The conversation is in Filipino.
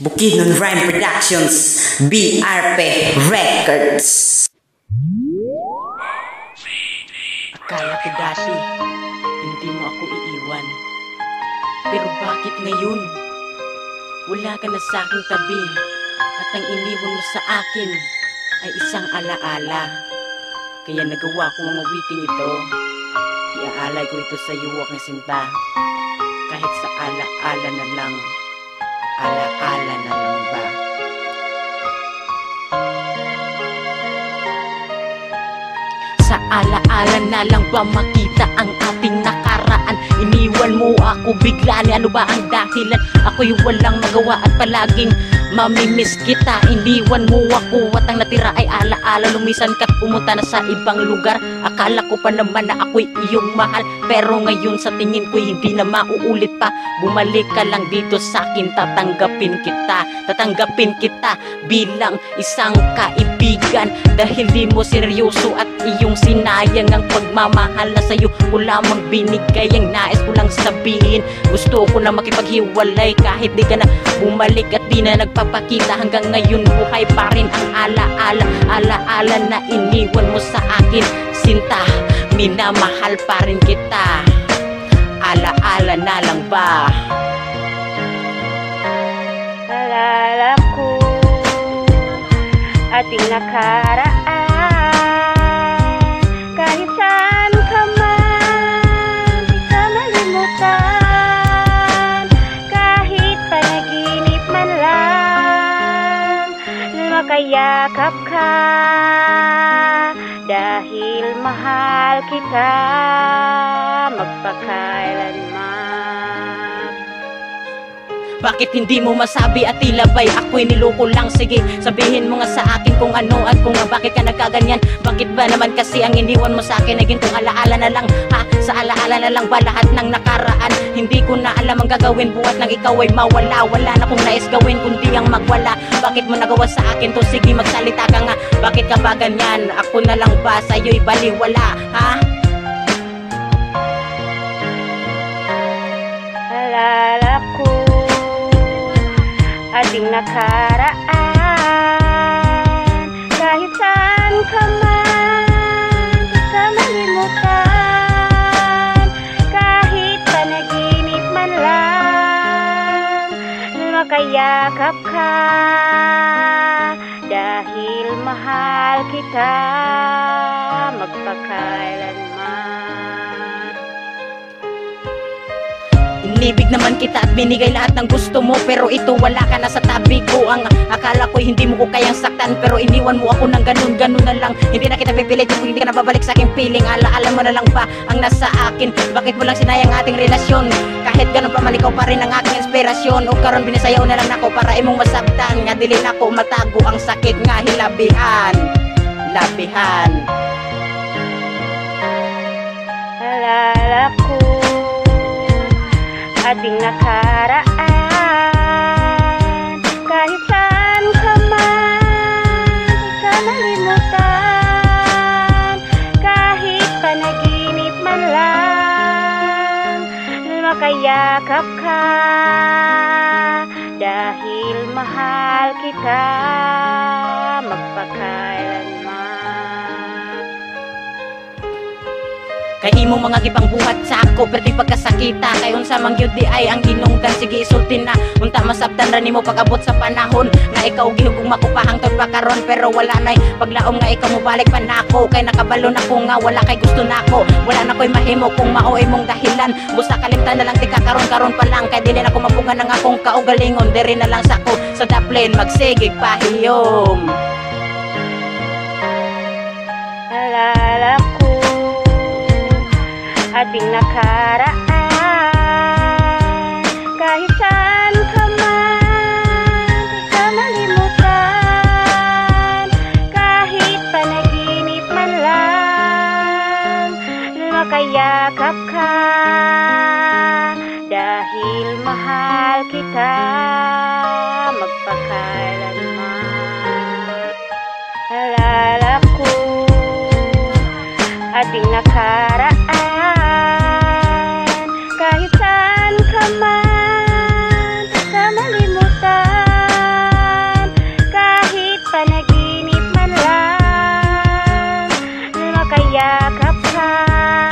Bukidnon Rhyme Productions, BRP Records. Akala ko dati, hindi mo ako iiwan. Pero bakit ngayon? Wala ka na sa aking tabi, at ang iniwan mo sa akin ay isang alaala. Kaya nagawa ko ang awiting ito. Iaalay ko ito sa iyo, aking sinta. Kahit sa alaala na lang. Alaala na lang ba? Sa alaala na lang ba makita ang ating nakaraan? Iniwan mo ako bigla, ano ba ang dahilan? Ako'y walang magawa at palaging mamimiss kita. Iniwan mo ako at ang natira ay alaala. Lumisan ka't pumunta na sa ibang lugar. Akala ko pa naman na ako'y iyong mahal, pero ngayon sa tingin ko'y hindi na mauulit pa. Bumalik ka lang dito sa akin, tatanggapin kita. Tatanggapin kita bilang isang kaibigan. Dahil di mo seryoso at iyong sinayang ang pagmamahal na sa'yo ko lamang binigay. Ang nais ko lang sabihin, gusto ko na makipaghiwalay kahit di ka na bumalik at di na nagpapakita. Hanggang ngayon buhay pa rin ang alaala. Alaala na iniwan mo sa akin, sinta. Minamahal pa rin kita. Alaala na lang ba? Alala ko ating nakaraan, kahit saan ka man, di ka malimutan. Kahit panaginip man lang, makayakap ka. Dahil mahal kita, magpakailanman. Bakit hindi mo masabi at tila ba'y ako'y niloko lang? Sige, sabihin mo nga sa akin kung ano at kung bakit ka nagkaganyan. Bakit ba naman kasi ang iniwan mo sa akin ay gintong alaala na lang? Ha? Sa alaala na lang ba lahat ng nakaraan? Hindi ko na alam ang gagawin buhat nang ikaw ay mawala. Wala na kong nais gawin kundi ang magwala. Bakit mo nagawa sa akin to? Sige, magsalita ka nga. Bakit ka ba ganyan? Ako na lang ba sa'yo'y baliwala? Ha? Alala ko ating nakaraan, kahit saan ka man, di ka malimutan. Kahit panaginip man lang, makayakap ka. Dahil mahal kita, magpakailanman. Inibig naman kita at binigay lahat ng gusto mo, pero ito wala ka na sa tabi ko. Ang akala ko hindi mo ko kayang saktan, pero iniwan mo ako ng ganun na lang. Hindi na kita pipilit kung hindi ka na babalik sa aking piling. Alaala mo na lang ba ang nasa akin? Bakit mo lang sinayang ating relasyon? Kahit ganun pa man ikaw pa rin ang aking inspirasyon. O karon binasayaw na lang ako para imong masabtan. Nga dili na ko matago ang sakit nga hilabihan. Labihan. Alala ko ating nakaraan, kahit saan ka man, di ka malimutan. Kahit panaginip man lang, makayakap ka. Dahil mahal kita, magpakailanman. Kay imo mga gipang buhat sa ako, pero di pagkasakita. Kay unsa mang gyud di ay ang ginungdan, sige isulti na. Unta masabtan ra nimo pag-abot sa panahon nga ikaw gihugong makupahang tod pa karon, pero wala nay paglaom nga ikaw mobalik pa nako. Kay nakabalo na ko nga wala kay gusto nako. Wala na ko'y mahimo kung mao imong dahilan. Busa kalimtan na lang ti karon pa lang. Kay dili na ko mapugan ng akong kaugalingon. Diri na lang sa ko sa daplin magsigig pahiyom. Alala ko ating nakaraan, kahit saan ka man, di ka malimutan. Kahit panaginip man lang, makayakap ka. Dahil mahal kita, magpakailanman. Alala ko ating nakaraan, kahit saan ka man, di ka malimutan. yakap ka.